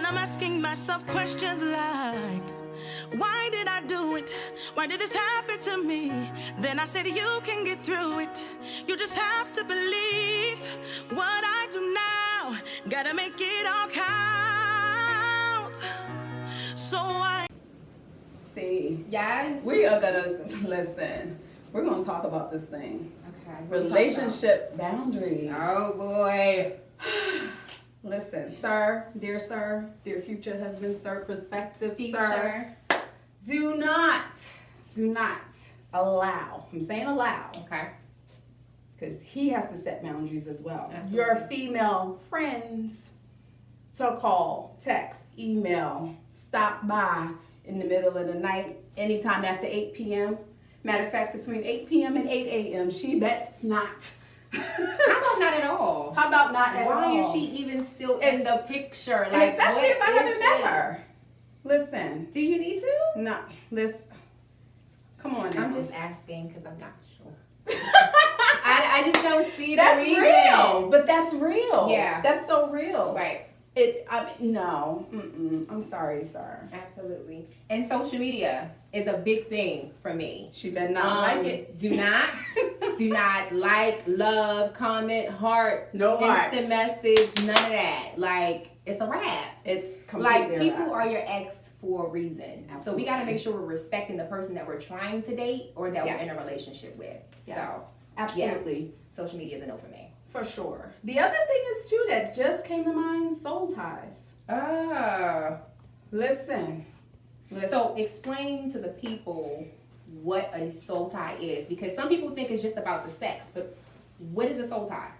And I'm asking myself questions like, why did I do it? Why did this happen to me? Then I said, you can get through it. You just have to believe what I do now. Gotta make it all count. So I See, Yes. we are gonna listen. We're gonna talk about this thing. Okay. Relationship boundaries. Oh boy. Listen, sir, dear future husband, sir, prospective sir, do not allow. I'm saying allow. Okay. Because he has to set boundaries as well. Absolutely. Your female friends to call, text, email, stop by in the middle of the night, anytime after 8 p.m. Matter of fact, between 8 p.m. and 8 a.m., she bets not. How about not at all? How about not at all? Why is she even still in the picture? And especially if I haven't met her. Listen. Do you need to? No, listen. Come on now. I'm just asking because I'm not sure. I just don't see the That's reason. real, but that's real. Yeah. That's so real. Right. No. I'm sorry, sir. Absolutely. And social media is a big thing for me. She better not like it. Do not like, love, comment, heart, No hearts. instant message, none of that. Like, it's a wrap. It's completely Like, people a wrap. are your ex for a reason. Absolutely. So we got to make sure we're respecting the person that we're trying to date or that we're Yes. in a relationship with. Yes. So, Absolutely. yeah, social media is a no for me. For sure. The other thing is too that just came to mind, soul ties. Listen. So explain to the people what a soul tie is, because some people think it's just about the sex, but what is a soul tie?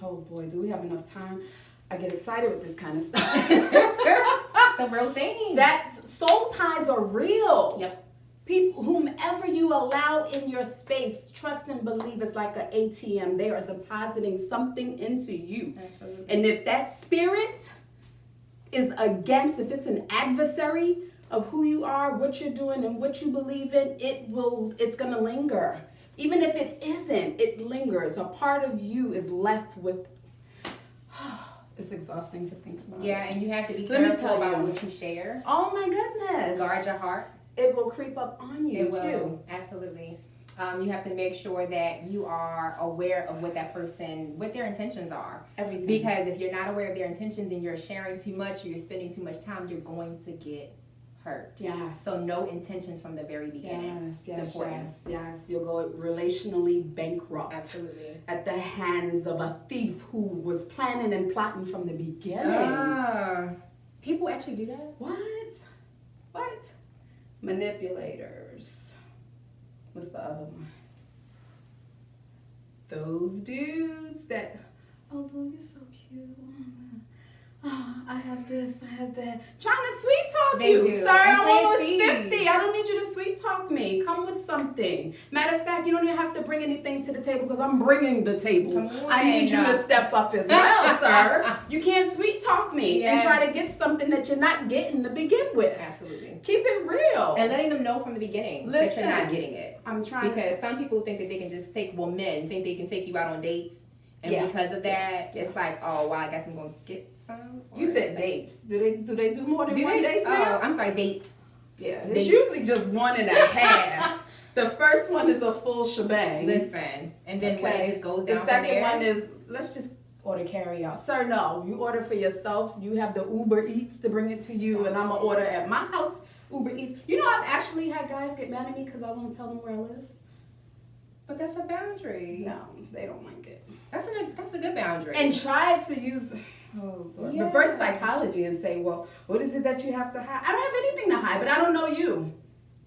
Oh boy, do we have enough time? I get excited with this kind of stuff. It's a real thing. That soul ties are real. Yep. People, whomever you allow in your space, trust and believe it's like an ATM. They are depositing something into you. Absolutely. And if that spirit is against, if it's an adversary of who you are, what you're doing, and what you believe in, it's gonna linger. Even if it isn't, it lingers. A part of you is left with, it's exhausting to think about. Yeah, and you have to be Let me careful tell about you. what you share. Oh my goodness. Guard your heart. It will creep up on you It will. too. Absolutely. You have to make sure that you are aware of what their intentions are. Everything. Because if you're not aware of their intentions and you're sharing too much or you're spending too much time, you're going to get hurt. Yes. So know intentions from the very beginning. It's important. Yes. You'll go relationally bankrupt. Absolutely. At the hands of a thief who was planning and plotting from the beginning. People actually do that? What? Manipulators. What's the other one? Those dudes that, oh, boo, you're so cute. Oh, I have this, I have that. Trying to sweet talk They you, do. sir. I'm And almost they 50. I don't need you to sweet talk me. Come with something. Matter of fact, you don't even have to bring anything to the table because I'm bringing the table. Come on, I need you to step up as well, sir. You can't sweet talk me and try to get something that you're not getting to begin with. Absolutely. Keep it real. And letting them know from the beginning that you're not getting it. I'm trying Because some people think that they can just men think they can take you out on dates. And because of that, it's like, oh, well, I guess I'm going to get some. You said dates. Do they do more than one dates now? I'm sorry, date. Yeah, it's usually just 1.5. The first one is a full shebang. Listen, and then when it just goes down the second from there, one is, let's just order carry out. Sir, no, you order for yourself. You have the Uber Eats to bring it to you, and I'm going to order at my house, Uber Eats. You know, I've actually had guys get mad at me because I won't tell them where I live. But that's a boundary. No, they don't like it. That's a good boundary. And try to use reverse psychology and say, well, what is it that you have to hide? I don't have anything to hide, but I don't know you.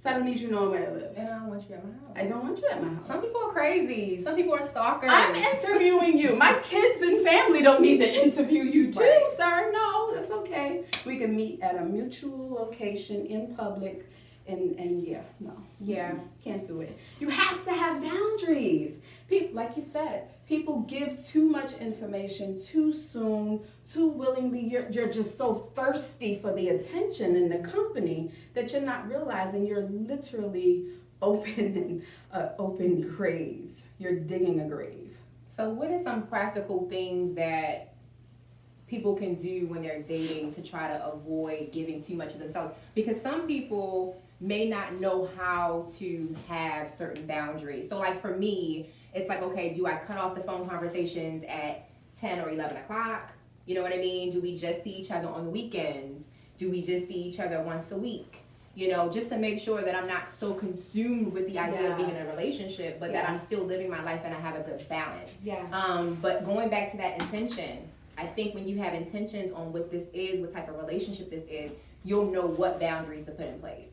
So I don't need you knowing where I live. And I don't want you at my house. I don't want you at my house. Some people are crazy. Some people are stalkers. I'm interviewing you. My kids and family don't need to interview you too, Right. sir. No, that's okay. We can meet at a mutual location in public. And yeah, no. Yeah. Can't do it. You have to have boundaries. People, like you said, people give too much information too soon, too willingly. You're just so thirsty for the attention and the company that you're not realizing you're literally open grave. You're digging a grave. So what are some practical things that people can do when they're dating to try to avoid giving too much of themselves. Because some people may not know how to have certain boundaries. So like for me, it's like, okay, do I cut off the phone conversations at 10 or 11 o'clock? You know what I mean? Do we just see each other on the weekends? Do we just see each other once a week? You know, just to make sure that I'm not so consumed with the idea of being in a relationship, but that I'm still living my life and I have a good balance. Yes. But going back to that intention, I think when you have intentions on what this is, what type of relationship this is, you'll know what boundaries to put in place.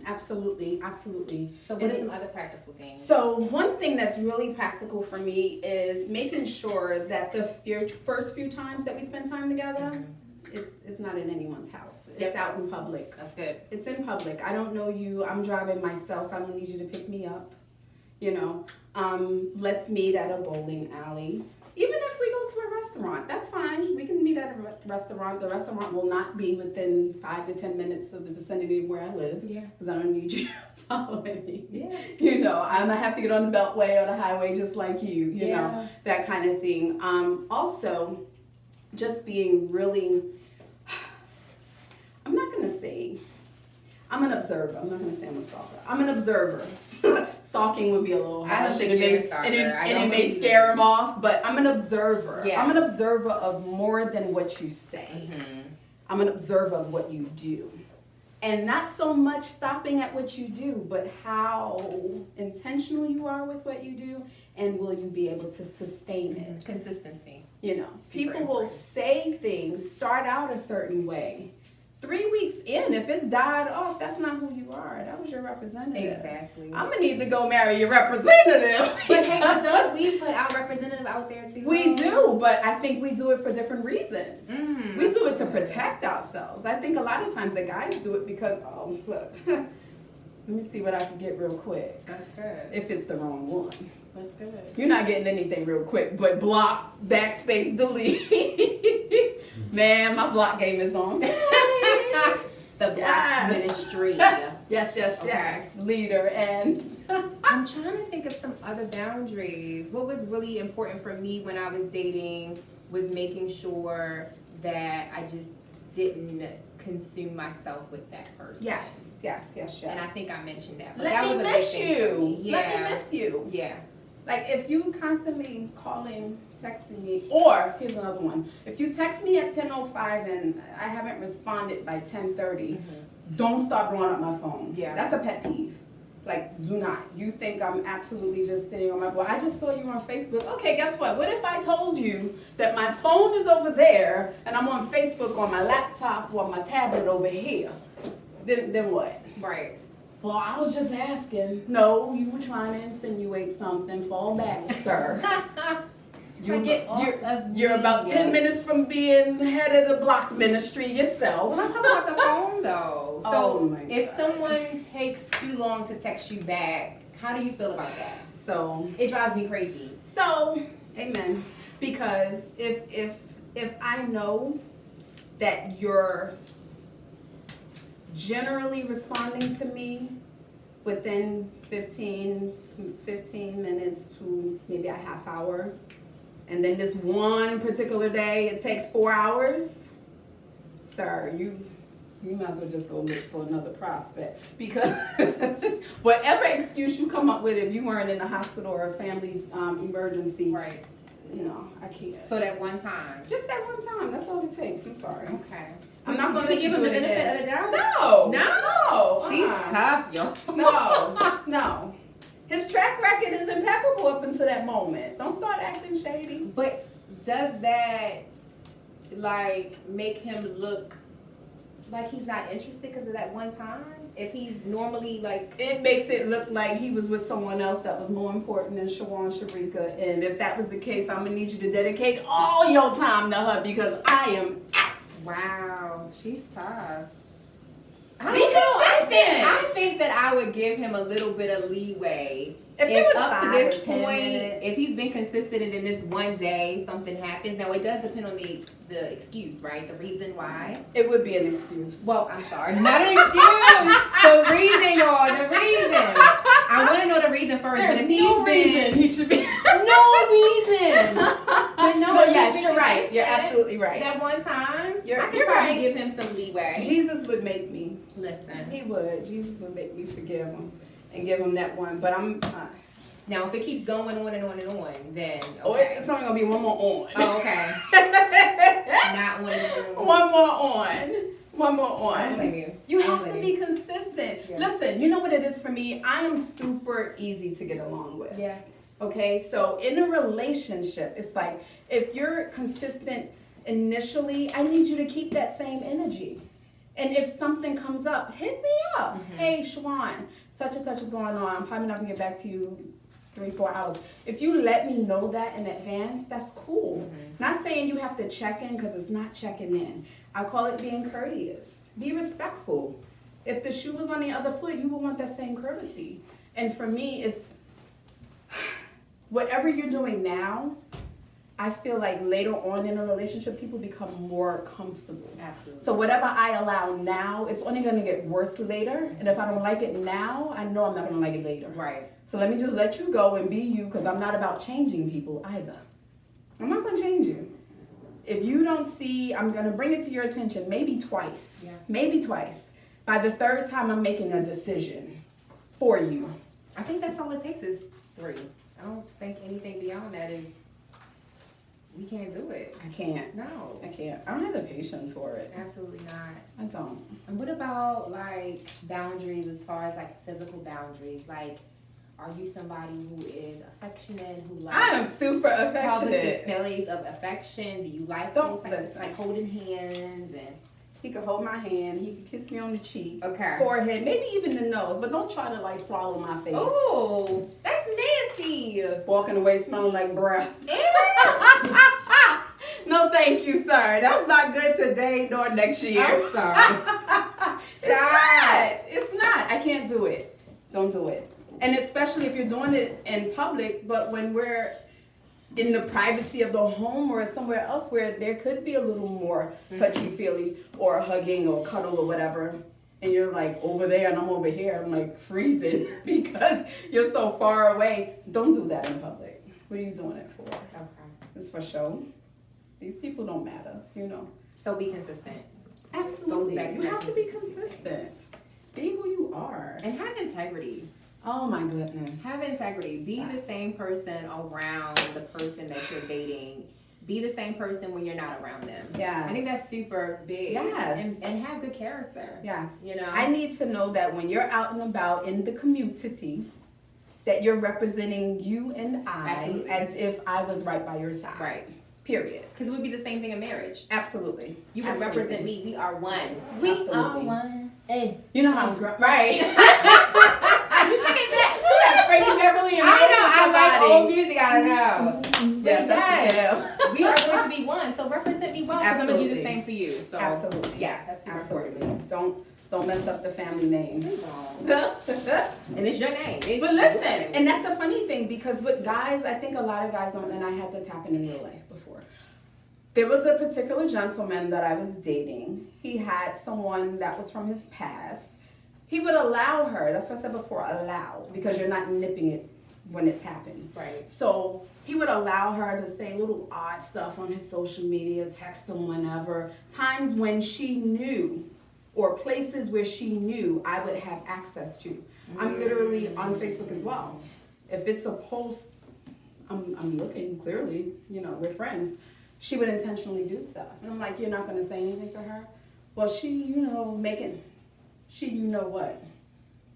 Absolutely, absolutely. So what are some other practical things? So one thing that's really practical for me is making sure that the first few times that we spend time together, it's not in anyone's house. It's out in public. That's good. It's in public. I don't know you. I'm driving myself. I don't need you to pick me up. You know, let's meet at a bowling alley. Even if we go to a restaurant, that's fine. We can meet at a restaurant. The restaurant will not be within 5 to 10 minutes of the vicinity of where I live. Yeah. Because I don't need you following me. Yeah. You know, I might have to get on the beltway or the highway just like you know, that kind of thing. Also, just being really, I'm not going to say, I'm an observer. I'm not going to say I'm a stalker. I'm an observer. Stalking would be a little I don't harsh, think and you're a stalker. it may scare him off, but I'm an observer. Yeah. I'm an observer of more than what you say. Mm-hmm. I'm an observer of what you do. And not so much stopping at what you do, but how intentional you are with what you do, and will you be able to sustain it? Consistency. You know, Super people will important. say things, start out a certain way. 3 weeks in, if it's died off, that's not who you are. That was your representative. Exactly. I'm gonna need to go marry your representative. But hey, but don't we put our representative out there too? We do, but I think we do it for different reasons. We do it to good. protect ourselves. I think a lot of times the guys do it because, oh, look, let me see what I can get real quick. That's good. If it's the wrong one. That's good. You're not getting anything real quick, but block, backspace, delete. Man, my block game is on. The Black Ministry. Yes, Okay. Leader and I'm trying to think of some other boundaries. What was really important for me when I was dating was making sure that I just didn't consume myself with that person. yes. And I think I mentioned that. But Let that me was a miss big thing for me. you. Let me miss you. Yeah. Like if you constantly calling, texting me, or here's another one. If you text me at 10:05 and I haven't responded by 10:30, don't start blowing up my phone. Yeah. That's a pet peeve. Like, do not. You think I'm absolutely just sitting on my boy. I just saw you on Facebook. Okay, guess what? What if I told you that my phone is over there and I'm on Facebook on my laptop or my tablet over here? Then what? Right. Well, I was just asking. No, you were trying to insinuate something. Fall back, sir. You're about 10 minutes from being head of the block ministry yourself. Let's talk about the phone though. So Oh my if God. someone takes too long to text you back, how do you feel about that? So, It drives me crazy. amen. Because if I know that you're generally responding to me within 15 minutes to maybe a half hour, and then this one particular day it takes 4 hours, sir, you might as well just go look for another prospect, because whatever excuse you come up with, if you weren't in a hospital or a family emergency, Right. you know, I can't. So that one time. Just that one time, that's all it takes. I'm sorry. Okay. I'm not Do gonna we let you give him do the it benefit again. of the doubt? No. No. She's Uh-uh. tough, yo. No. His track record is impeccable up until that moment. Don't start acting shady. But does that like make him look like he's not interested because of that one time? If he's normally like, It makes it look like he was with someone else that was more important than Shawan Sharika. And if that was the case, I'm gonna need you to dedicate all your time to her, because I am out. wow, she's tough. Be I don't know. consistent. I think that I would give him a little bit of leeway. If it was up to 5 this or 10 point, minutes. if he's been consistent and then this one day something happens, now it does depend on the excuse, right? The reason why. It would be an excuse. Well, I'm sorry, not an excuse. The reason, y'all, the reason. I want to know the reason first. There's but if he's no been reason he should be. no reason. But no, No, if yes, he's you're right. consistent You're absolutely right. That one time, You're- I could you're probably right. give him some leeway. Jesus would make me. Listen. He would. Jesus would make me forgive him and give him that one. But I'm. Now, if it keeps going on and on and on, then Oh, okay. it's only gonna be one more on. Oh, okay. Not one and on. One more on. One more I don't on. blame you. You I don't have to blame be you. consistent. Yeah. Listen, you know what it is for me? I am super easy to get along with. Yeah. Okay, so in a relationship, it's like if you're consistent initially, I need you to keep that same energy. And if something comes up, hit me up. Mhm. Hey, Shawan, such and such is going on. I'm probably not gonna get back to you 3-4 hours. If you let me know that in advance, that's cool. Mhm. Not saying you have to check in because it's not checking in. I call it being courteous. Be respectful. If the shoe was on the other foot, you would want that same courtesy. And for me, it's whatever you're doing now, I feel like later on in a relationship, people become more comfortable. Absolutely. So whatever I allow now, it's only gonna get worse later. And if I don't like it now, I know I'm not gonna like it later. Right. So let me just let you go and be you, because I'm not about changing people either. I'm not gonna change you. If you don't see, I'm gonna bring it to your attention maybe twice. Yeah. Maybe twice. By the third time, I'm making a decision for you. I think that's all it takes is 3. I don't think anything beyond that is, we can't do it. I can't. No. I can't. I don't have the patience for it. Absolutely not. I don't. And what about like boundaries as far as like physical boundaries? Like, are you somebody who is affectionate, who likes I am super public affectionate. displays of affection? Do you like Don't those types, listen. like holding hands and He could hold my hand. He could kiss me on the cheek, okay? forehead, maybe even the nose. But don't try to like swallow my face. Oh, that's nasty. Walking away smelling like breath. Ew. No, thank you, sir. That's not good today nor next year. I'm sorry. It's not. I can't do it. Don't do it. And especially if you're doing it in public, but when we're in the privacy of the home or somewhere else where there could be a little more touchy-feely or hugging or cuddle or whatever, and you're like over there and I'm over here, I'm like freezing because you're so far away. Don't do that in public. What are you doing it for? Okay. It's for show. These people don't matter, you know. So be consistent Absolutely. back to You that have to be consistency. consistent. Be who you are. and have integrity. Oh my goodness. Have integrity. Be the Yes. same person around the person that you're dating. Be the same person when you're not around them. Yes. I think that's super big. Yes. And have good character. Yes. You know? I need to know that when you're out and about in the community, that you're representing you and I Absolutely. as if I was right by your side. Right. Period. Because it would be the same thing in marriage. Absolutely. You would Absolutely. represent me. We are one. Absolutely. one. Hey. You know how right. You take it back. You have Frankie Beverly and I know. I like somebody. old music. I don't know. Yes, that's the jam. We are going to be one. So represent me well because I'm going to do the Absolutely. same for you. So Absolutely. Yeah, that's super Absolutely. important. Don't mess up the family name. And it's your name. It's But your listen, name. and that's the funny thing, because with guys, I think a lot of guys don't, and I had this happen in real life before. There was a particular gentleman that I was dating. He had someone that was from his past. He would allow her, that's what I said before, allow, because you're not nipping it when it's happened. Right. So he would allow her to say little odd stuff on his social media, text him whenever, times when she knew, or places where she knew I would have access to. I'm literally on Facebook as well. If it's a post, I'm looking clearly, you know, we're friends. She would intentionally do stuff. And I'm like, you're not gonna say anything to her? Well, she, you know, you know what?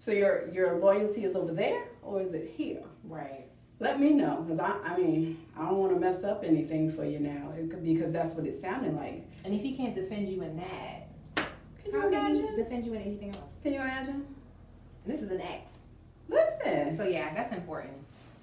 So your loyalty is over there, or is it here? Right. Let me know, because I mean, I don't want to mess up anything for you now, because that's what it sounded like. And if he can't defend you in that, Can you how can he imagine? defend you in anything else? Can you imagine? And this is an ex. Listen, So yeah, that's important.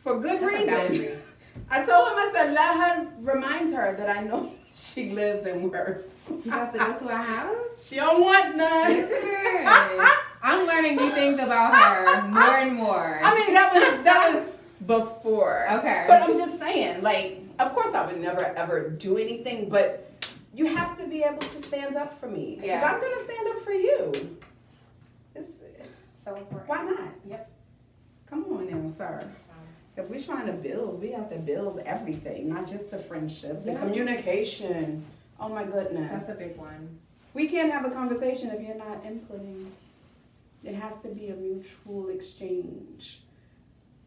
for good That's a boundary. reason. I told him, I said, let her remind her that I know she lives and works. You have to go to our house? She don't want none. Listen, I'm learning new things about her more and more. I mean, that was before. Okay. But I'm just saying, like, of course I would never ever do anything, but you have to be able to stand up for me. Because Yeah. I'm gonna stand up for you. It's, So important. why not? Yep. Come on now, sir. If we're trying to build, we have to build everything, not just the friendship, the Yeah. communication. Oh my goodness. That's a big one. We can't have a conversation if you're not inputting. It has to be a mutual exchange.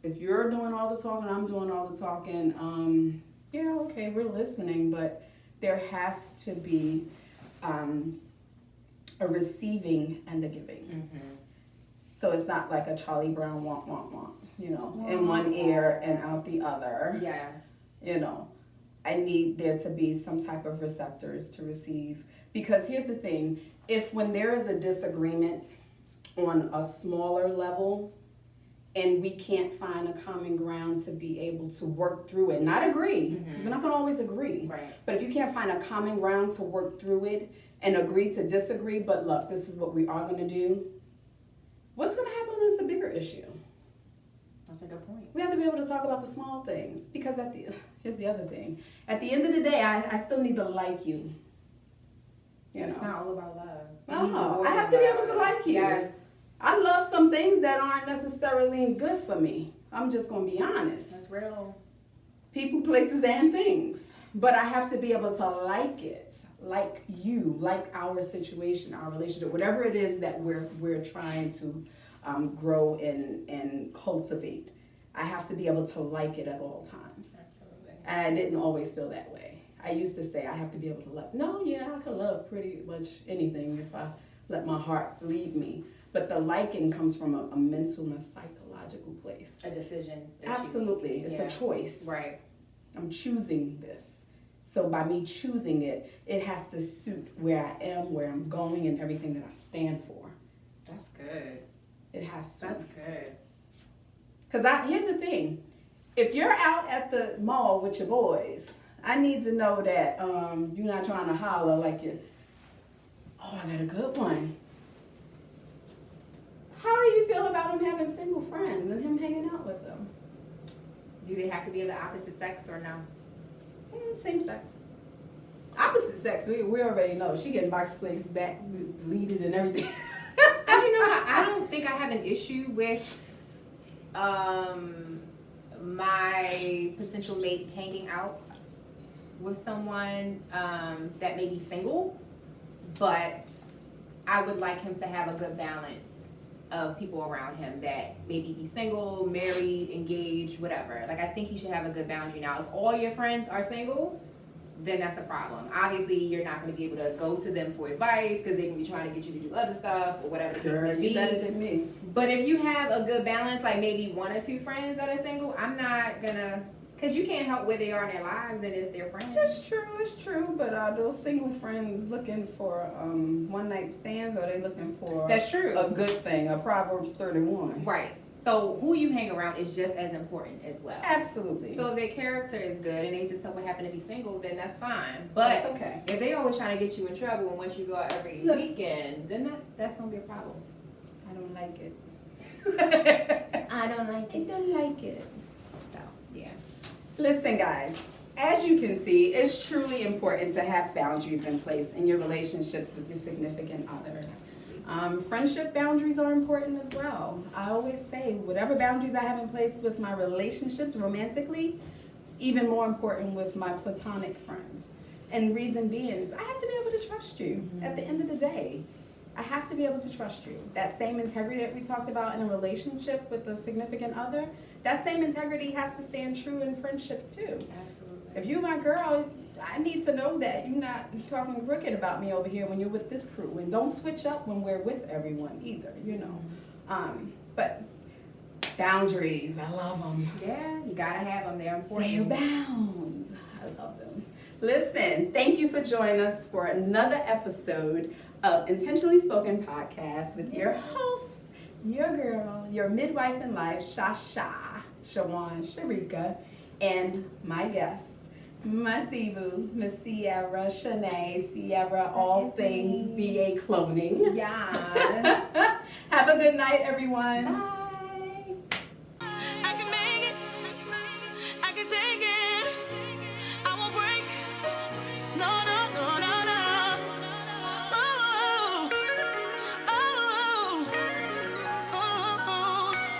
If you're doing all the talking, I'm doing all the talking, yeah, okay, we're listening, but there has to be a receiving and a giving. Mm-hmm. So it's not like a Charlie Brown want, you know, in one ear and out the other. Yeah. You know, I need there to be some type of receptors to receive. Because here's the thing, when there is a disagreement on a smaller level and we can't find a common ground to be able to work through it, not agree, because we're not gonna always agree. Right. But if you can't find a common ground to work through it and agree to disagree, but look, this is what we are gonna do, what's gonna happen is the bigger issue. That's a good point. We have to be able to talk about the small things, because here's the other thing. At the end of the day, I still need to like you. You It's know? not all about love. No, I have to be able to like you. Yes. I love some things that aren't necessarily good for me. I'm just gonna be honest. That's real. People, places, and things. But I have to be able to like it, like you, like our situation, our relationship, whatever it is that we're trying to grow and cultivate. I have to be able to like it at all times. Absolutely. And I didn't always feel that way. I used to say I have to be able to love. No, yeah, I can love pretty much anything if I let my heart lead me. But the liking comes from a mental and a psychological place. A decision. Absolutely. It's a choice. Right. I'm choosing this. So by me choosing it, it has to suit where I am, where I'm going, and everything that I stand for. That's good. It has to. That's good. Because here's the thing. If you're out at the mall with your boys, I need to know that you're not trying to holler like you're, oh, I got a good one. How do you feel about him having single friends and him hanging out with them? Do they have to be of the opposite sex or no? Same sex. Opposite sex, we already know. She getting box placed back, deleted and everything. And you know, I don't think I have an issue with my potential mate hanging out with someone that may be single, but I would like him to have a good balance of people around him that maybe be single, married, engaged, whatever. Like, I think he should have a good boundary. Now, if all your friends are single, then that's a problem. Obviously, you're not going to be able to go to them for advice because they can be trying to get you to do other stuff or whatever the case may be. You better than me. But if you have a good balance, like maybe one or two friends that are single, I'm not gonna, because you can't help where they are in their lives and if they're friends. It's true. But are those single friends looking for one night stands, or are they looking for That's true. a good thing, a Proverbs 31? Right. So who you hang around is just as important as well. Absolutely. So if their character is good and they just so happen to be single, then that's fine. But that's okay. if they always trying to get you in trouble and once you go out every weekend, then that's gonna be a problem. I don't like it. I don't like I don't like it. So yeah. Listen, guys, as you can see, it's truly important to have boundaries in place in your relationships with your significant others. Friendship boundaries are important as well. I always say, whatever boundaries I have in place with my relationships romantically, it's even more important with my platonic friends. And reason being is I have to be able to trust you at the end of the day. I have to be able to trust you. That same integrity that we talked about in a relationship with a significant other, that same integrity has to stand true in friendships too. Absolutely. If you're my girl, I need to know that you're not talking crooked about me over here when you're with this crew. And don't switch up when we're with everyone either, you know. But boundaries, I love them. Yeah, you gotta have them. They're important. They're bound. I love them. Listen, thank you for joining us for another episode of Intentionally Spoken Podcast with your host, your girl, your midwife in life, Shawan Sharika, and my guest, Masibu, Miss Sierra, Shanae, Sierra, all things BA Cloning. Yeah. Have a good night, everyone. Bye.